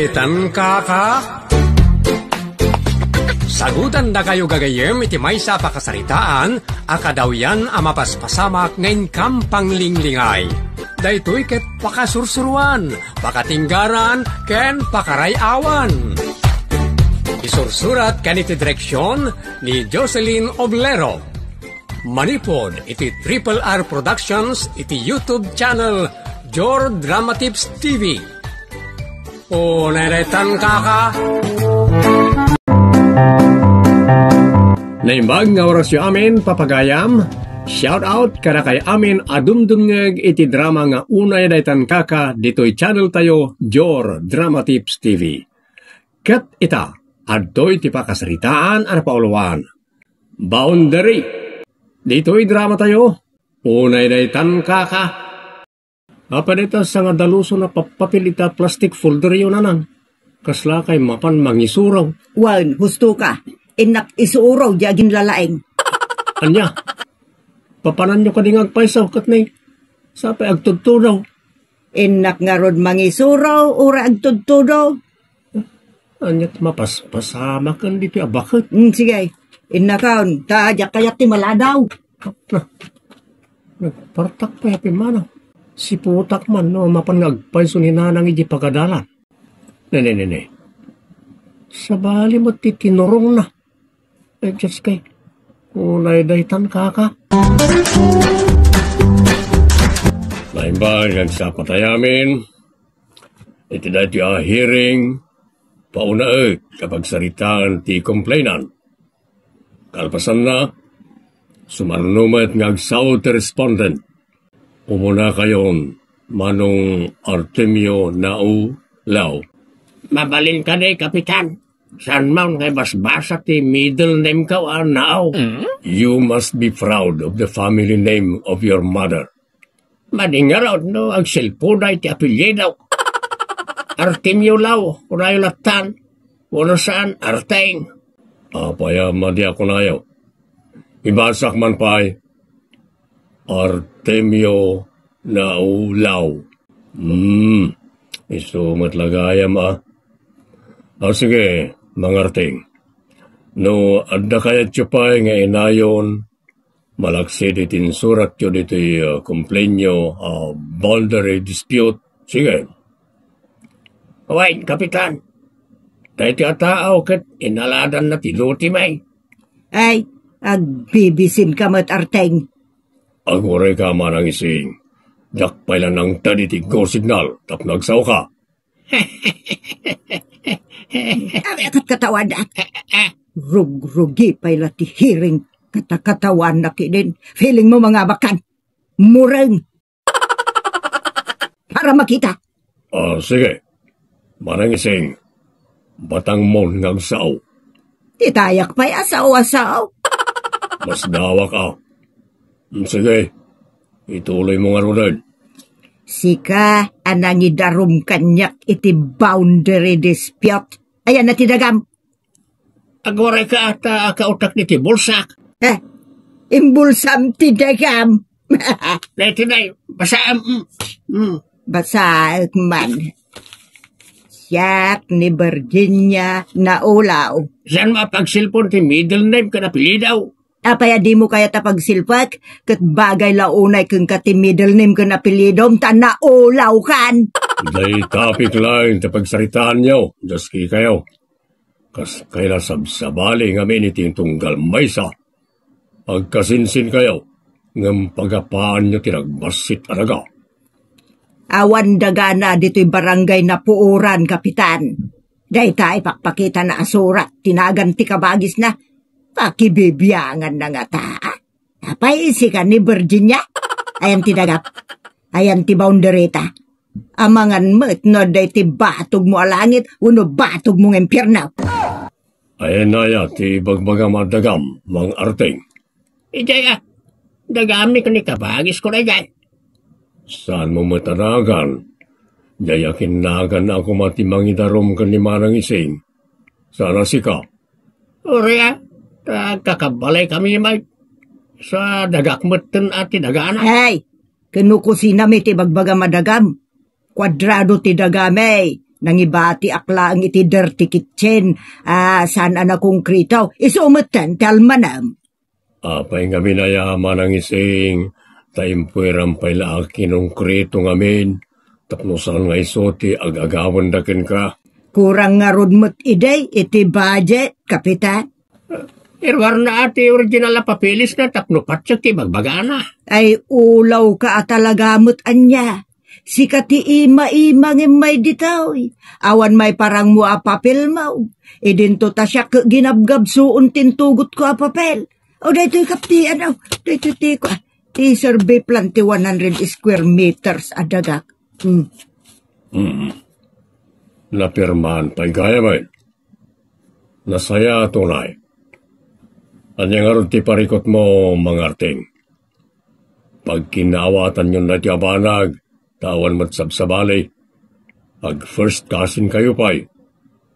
Daytan kaka? Sagutan na kayo gagayem iti maysa pakasaritaan, akadaw yan amapaspasamak ngayon kampang linglingay. Daytoy ket pakasursuruan, pakatinggaran, ken pakarayawan. Isursurat kaniti direksyon ni Jocelyn Oblero. Manipod iti Triple R Productions iti YouTube channel Jor Drama Tips TV. O neretan kaka? Naimbag nga orasyo amin papagayam. Shout out kada kay amin adumdumngeg iti drama nga unay daytan kaka ditoy channel tayo Jor Drama Tips TV. Ket ita adtoy ti pakasaritaan ana pauluan. Boundary. Ditoy drama tayo unay daytan kaka. Apa dito sa nga daluso na papapilita plastic folder yun nanan. Kasla kay mapan mangisuraw. Wan, husto ka. Inak isuuraw jagin lalaeng. Anya, papanan nyo kadingag paisaw kat na sapay agtudtudaw. Inak nga rod mangisuraw, ura agtudtudaw. Anyat mapaspasama kan dito abakit. Sige, inakaon, taajak kayat ti maladaw. Nagpartak pa yapi mana. Si putak man no mapan ngagpaiso ni nanang iji pagadalan. Ne. Sa bali mo titinurong na. Just kay unay daytan kaka. Naimbag ang sa patayamin. Iti dati a hearing. Paunaeg kapag saritaan ti complainant. Kalpasan na, sumarunumat ngagsaw ti respondent. Umuna kayon, Manong Artemio Nau-Lao. Mabalin ka na Kapitan. San man ngay basbasa ti middle name ka o Nau? You must be proud of the family name of your mother. Madingaraw no, ang silpuday ti apelyidaw. Artemio Lao, kunayo latan. Wala saan, Arteng. Apaya madi ako na yaw. Ibasak man pa'y Artemio Nau-Lao. Isumat lagayam sige, mangarting. No, adda kayat siya pa nga inayon, malaksid itin surat yun dito complain nyo, boundary dispute. Sige. Wait, Kapitan. Dahil tiyataaw kat inaladan na tiluti may. Ay, agbibisin ka mat Arteng. Agore ka manang ising. Jakpay lang ng taditi go signal, tap nagsaw ka. Akat katawan at rug-rugi pa'y lati hearing katakatawan na kinin. Feeling mo mga bakan. Murang. Para makita. Sige. Manang ising. Batang mon ngagsaw. Titayak pa'y asaw-asaw. Mas dawa ka. Sige. Ituloy mo nga ron. Sika, anang idarum kanyak iti boundary dispute. Ayan na tidagam. Agore ka ata kautak ni ti bulsak. Imbulsam tidagam. Tinay, basaam. Basaak man. Siyak ni Virginia Nau-Lao. Saan mapagsilpon ti middle name ka na pilidaw? Apaya di mo kaya tapag silpak, kat bagay launay kung kati middle name ka na pilidom, ta Nau-Lao kan. Day topic lang tapag saritaan nyo, daski kayo. Kas kaila sabsabali nga miniting tunggal maysa. Pagkasinsin kayo, ngam pagapaan nyo tinagbasit araga. Awan daga na dito'y barangay na puuran, Kapitan. Day tayo pakpakita na asurat, tinaganti kabagis na. Pakibibiyangan na nga ta. Apay isi ka ni Virginia? Ayan tinagap. Ayan ti boundary ta. Amangan mo't no day ti batog mo alangit, uno batog mong impyernaw. Ayan na ya, ti bagbaga madagam, mang Arteng. Ijay dagam ni kabagis ko na dyan. Saan mo matanagan? Jayakin nagan ako matimangidarom ka ni Manang Ising. Sana sika. Uriya, kakabalay kami may sa dagakmatan at tidagana. Hey, kinukusin namin ti bagbaga madagam. Kwadrado ti dagamay. Nangibati akla ang iti dirty kitchen. Saan na kong kritaw? Isumatan, talmanam. Apay nga minayaman ang ising, taimpuiram pay laaki nung krito ngamin, tapnosan nga isoti agagawan dakin ka. Kurang nga rudmot iday, iti budget, kapitan. Irwar na ati original na papilis na tapno patsak ti magbagana. Ay ulaw ka atalagamot anya. Si kati ima-ima ng may ditaw. Awan may parang mo a papel mo. Idinto ta siya ginabgab suon tintugot ko a papel. O dahito kapti ano, dahito ti ko. Ti survey plan ti 100 square meters adagak. Napirman pa'y gaya mo. Nasaya tunay. Anyang arod ti parikot mo, mangarting. Pag kinawatan yun na ti abanag, tawan mo't sabsabalay. Ag first cousin kayo pa'y.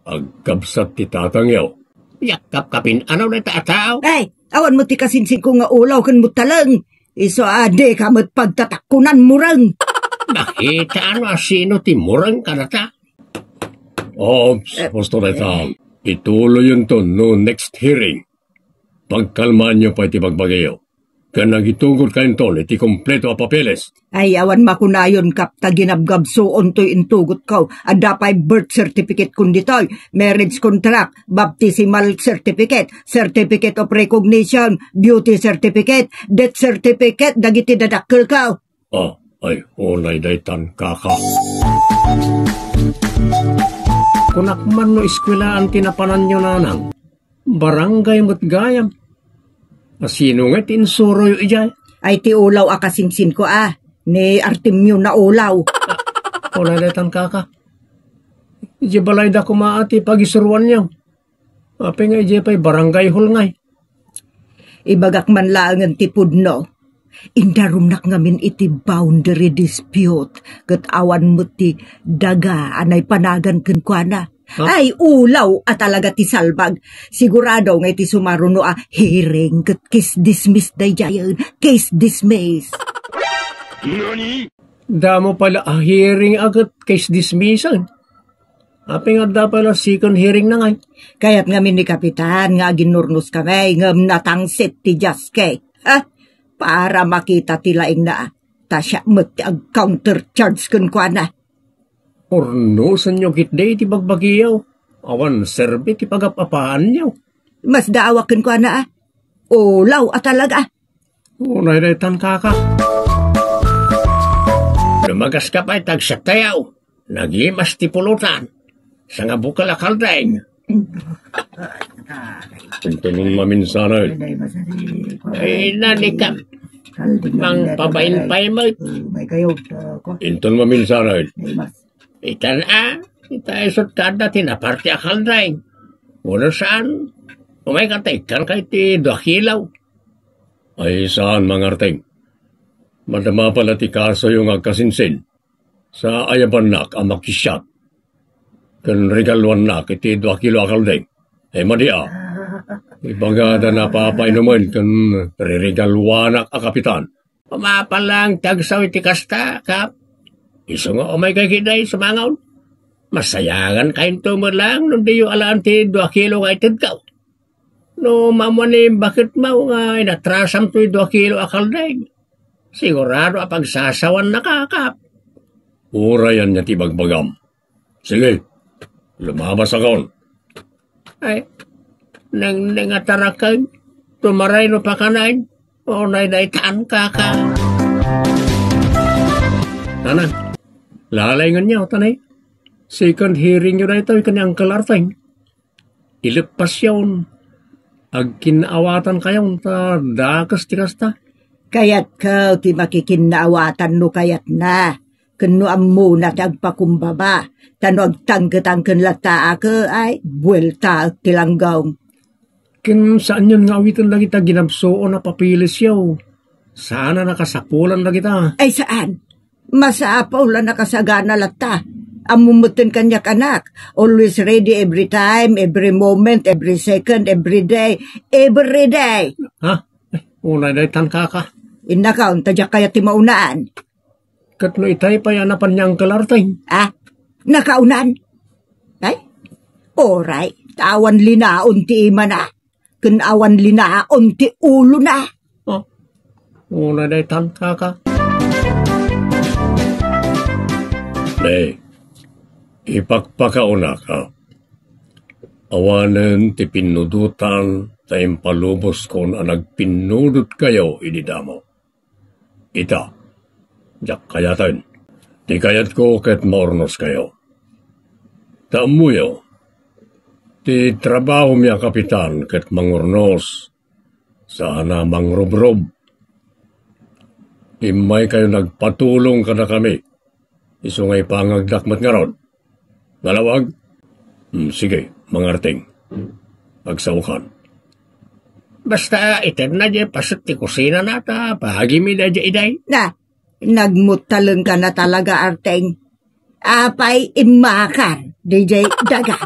Ag kabsat ti tatangyaw. Yakap kapin ano na taataw. Ay, awan mo ti kasinsin ko nga ulaw kan mo talang. Iso ade ka mo't pagtatakunan murang. Nakita ano sino ti murang kanata. Ops, posto na ito. Ituloy yun to no next hearing. Pagkalmaan nyo pa iti bagbagayo. Kaya nagitugot kayo ton, iti kompleto a papeles. Ay, awan makunayon kapta ginabgab suon to'y intugot ko. Adapay birth certificate kundi to'y, marriage contract, baptismal certificate, certificate of recognition, beauty certificate, death certificate, dagiti dadakkel ka. Ay, ulay daytan kaka. Kunakman no eskwelaan tinapanan nyo nanang. Barangay mo't gayam. Asino nga tinsuro yung ijay? Ay ti ulaw akasinsin ko ni Artemio na ulaw. Ulay daytan kaka. Ije balay da kumaati pagisuruan niyo. Ape nga ije pa'y barangay hall ngay. Ibagak man lang ang tipod no. Indarumnak ngamin iti boundary dispute. Kat awan mo ti daga anay panagan kenkwana. Ay ulaw at talaga ti salbag. Sigurado nga iti sumaruno hearing kat case dismissed day jayon. Case dismissed. Damo pala hearing agad case dismissal. Ape nga da pala second hearing na ngay. Kaya't ngamin ni Kapitan nga ginurnos kami ngam natangsit ti Jaske. Para makita tilaing na tasya mo't ag counter-charge kenkwana. Orno sa nyo gitday ti bagbagiyaw. Awan serbi ti pagapapaan nyo. Mas daawa kenkwana Ulaw at talaga. Unay daytan kaka. Lumagas ka pa'y tagsatayaw. Nagimas ti pulutan. Sa nga bukal akaldaing. Tuntunin maminsanay. Ay, nanikam. Mang pabain pa'y mo. Inton maminsanay. Itan ita isot kada tinaparte akaldaing. Una saan? Umay kataykan kay ti dakilaw. Ay saan mangarting? Madama pala ti kaso yung agkasinsin. Sa ayabanak ang makisyat. Kan regaluan na iti 2 kilo akaldeng. Ay madia. Ibagada na papainuman kan regaluanak a kapitan. Pumapalang tagsaw iti kasta, kap. Iso nga umay kay kiday sumangaw. Masayangan kain tumalang nung di yung alaan ti 2 kilo nga itidkaw. No mamani bakit mo nga inatrasam to 2 kilo akaldeng. Sigurado apagsasawan na kakap. Urayan niya ti bagbagam. Sige, lumabas akon. Ay, nang nangatarakan, tumaray no pa kanain, o nainaitaan kaka. Tanan, Lalayngan niya, tanay. Second hearing nyo na ito, kanyang kalarteng. Ilipas yun. Ag kinaawatan kayong ta dakas tikasta. Kayat ka ti makikinawatan no kayat na. Kano ammo na tagpakumbaba. Tano agtangkatangkan lata ka ay buwelta tilanggaw. Kin saan yun nga awitan lagi ta ginabsoo na papilis yaw. Sana nakasapulan lagi ta. Ay saan? Masaapaw lang nakasagana lata. Amumutin kanyak anak. Always ready every time, every moment, every second, every day. Every day. Ha? Unay day tan kaka. Inakaon, tadya kaya ti maunaan. Katno itay pa yan na panyang kalarteng. Nakaunan? Ay, oray, awan linaon ti ima na. Kun awan linaon ti ulo na. Oh, una day tan kaka. Nay, ipagpakauna ka. Awanen ti pinudutan tayong palubos kon nagpinudot kayo ididamo. Ita, jak kayatan. Di kayat ko ket maornos kayo. Taamuyo, ti trabaho miya kapitan ket mangurnos. Sana mangrobrob. Imay kayo nagpatulong kada kami. Isungay pangagdakmat nga ron. Ngalawag? Sige, mangarting. Agsaukan. Basta iten na dyan, pasot ti kusina na ta, pahagi mi na dyan iday. Na, nagmutaleng ka na talaga, Arteng. Apay imakar, DJ Daga.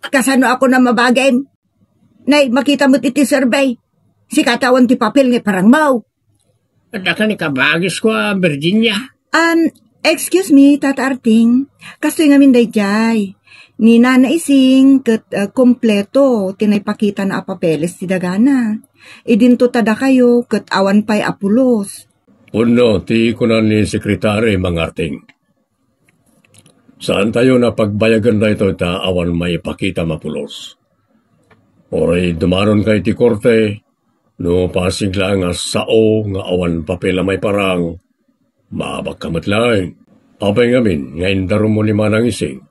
Kasano ako na mabagay? Nay, makita mo iti survey. Si katawan ti papel nga parang mau. At ka ni kabagis ko, Virginia. Excuse me, Tata Arting. Kastoy ngamin day jay. Ni nanaising ket kompleto tinaypakita na papeles ti dagana. Idinto tada kayo ket awan pay apulos. Uno, ti kunan ni sekretary mangarting. Saan tayo na pagbayagan na ito ta awan may pakita mapulos? Oray dumaron kay ti korte, no pasig lang nga sao nga awan papela may parang, maabak kamat lang. Apay ngamin, ngayon darom mo ni manang ising.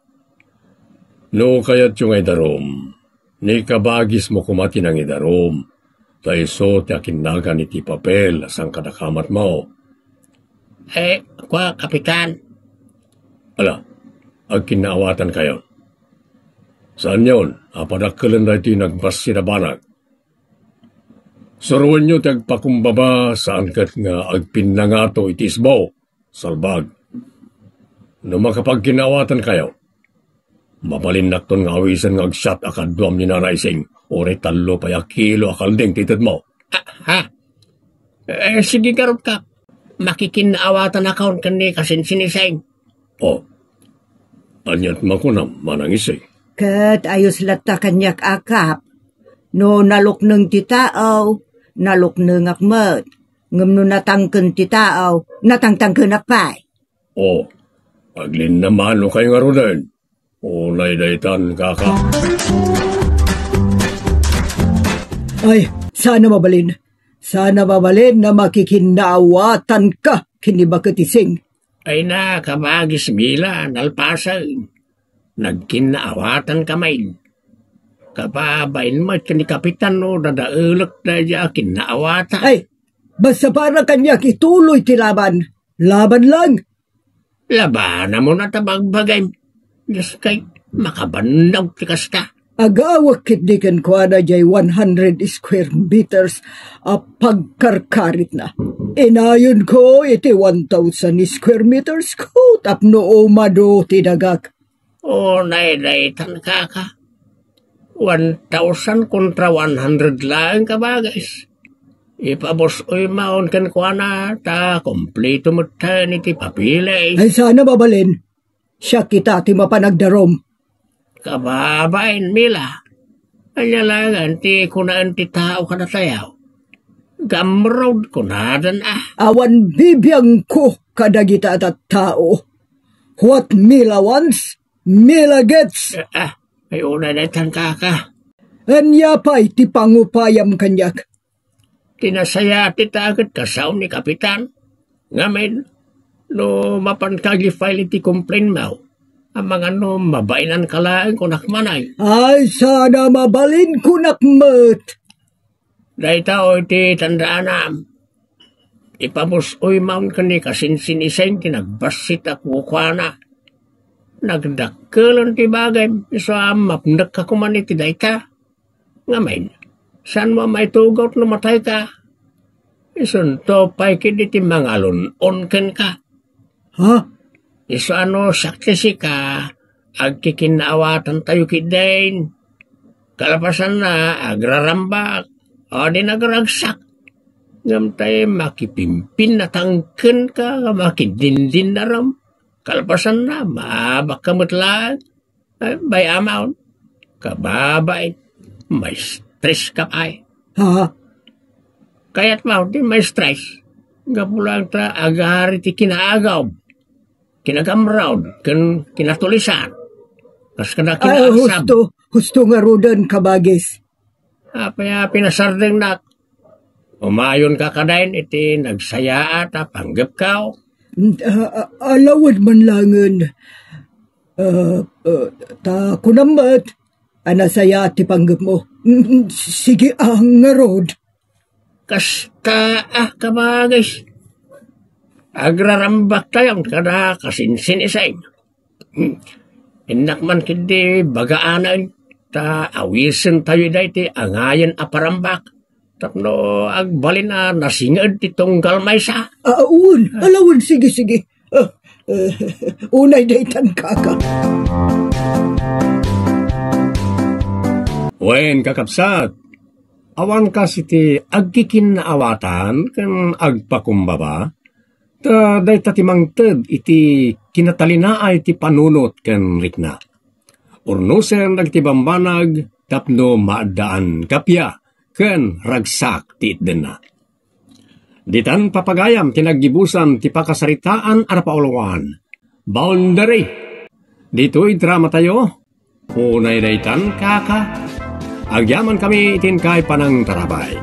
No kayat yung ay darom, ni kabagis mo kumati ng idarom, tayo so ti akinagan iti papel asang kadakamat mo. Kwa, kapitan. Ala, agkinaawatan kayo. Saan yun? Apadakkalan na iti nagbas sinabanag. Suruan nyo tagpakumbaba saan kat nga agpinangato iti isbo, salbag. No makapagkinaawatan kayo, mabalin nakton nga awisan nga agsyat akadwam ni nanaising, ore talo paya kilo akaldeng titid mo. Sige karot ka. Makikinaawatan akon kani kasinsiniseng. Anyat makunam manangising. Ket ayos latta kanyak akap. No nalukneng ti tao, nalukneng akmet. Ngem no natangken ti tao, natangtangken akpay. Aglin naman o kayo nga roden. Ulay daytan kaka. Ay, sana mabalin. Sana mabalin na makikinaawatan ka kinibaketising. Ay na, kabagis bila, nalpasan. Nagkinaawatan kamay. Kababain mo ka ni kapitan no, dadaulok na dya kinaawatan. Ay, basta para kanyak ituloy ti laban. Laban lang. Labanan mo na tabagbagay. Diyos kay, makabandaw ti kasta. Agawak kitdikan ko na jay 100 square meters a pagkarkarit na. Inayon ko iti 1,000 square meters ko tapno umado tinagak. Naidaitan ka. 1,000 kontra 100 lang kabagais. Ipabos maon kan ko na ta kompleto mo ta niti papilay. Ay sana mabalin. Siya kita ti mapanagdarom. Kababain mila. Anyalangan ti kunaan ti tao ka na tayaw. Gamrod kunadan Awan bibiyang ko kadagita at tao. What Mila wants, Mila gets. Ay una na itang kaka. Anya pa'y ti pangupayam kanyak. Tinasaya ti tagat kasaw ni kapitan. Ngamen, no mapankagli-file ti complain mo. Ang mga no mabainan kalaan kunakmanay. Ay sana mabalin kunakmet. Dahil tao iti tandaan na. Ipamusoy maun ka ni kasinsiniseng tinagbasit ako kwa na. Nagdakkelan ti bagay. So mapndak ka kuman iti dayta. Ngamen, saan mo may tugot na matay ka? Isunto pa'y kiti mangalon onken ka. Ha? Iso saktisi ka, agkikinaawatan tayo kidain. Kalapasan na, agrarambak, o di nagragsak. Ngam tayo makipimpin na tangken ka, makidindin na ram. Kalapasan na, maabak kamutlaan. Bay amaw, kababay, may stress ka ay. Ha? Kaya't mao, di may stress. Gapulang ta agari ti kinaagaw. Kinagamraw, kinatulisan. Kas kada Ay, kinaasab. husto nga rodan kabagis. Apaya pinasardeng nak. Umayon ka kadain iti nagsaya at panggap ka. Alawad man langan. Ta kunamat. Anasaya ti panggap mo. Sige ang nga rod. Kasta kabagis. Agrarambak tayong kada kasinsin isay. Inak man kindi bagaanan. Ta awisin tayo dahi angayan aparambak. Tapno agbalin na nasingad ti tunggal may sa. Alawan, sige. Unay dahi kaka. Wen kakapsat, awan kasi ti agkikin na awatan kan agpakumbaba, ta day tatimangted iti kinatalinaay ti panunot kan rikna. Urnusen nagtibambanag tapno maadaan kapya ken ragsak ti itden na. Ditan papagayam tinaggibusan ti pakasaritaan arapaulawan. Boundary. Dito'y drama tayo. Unay daytan kaka. Agyaman kami itin kay panang tarabay.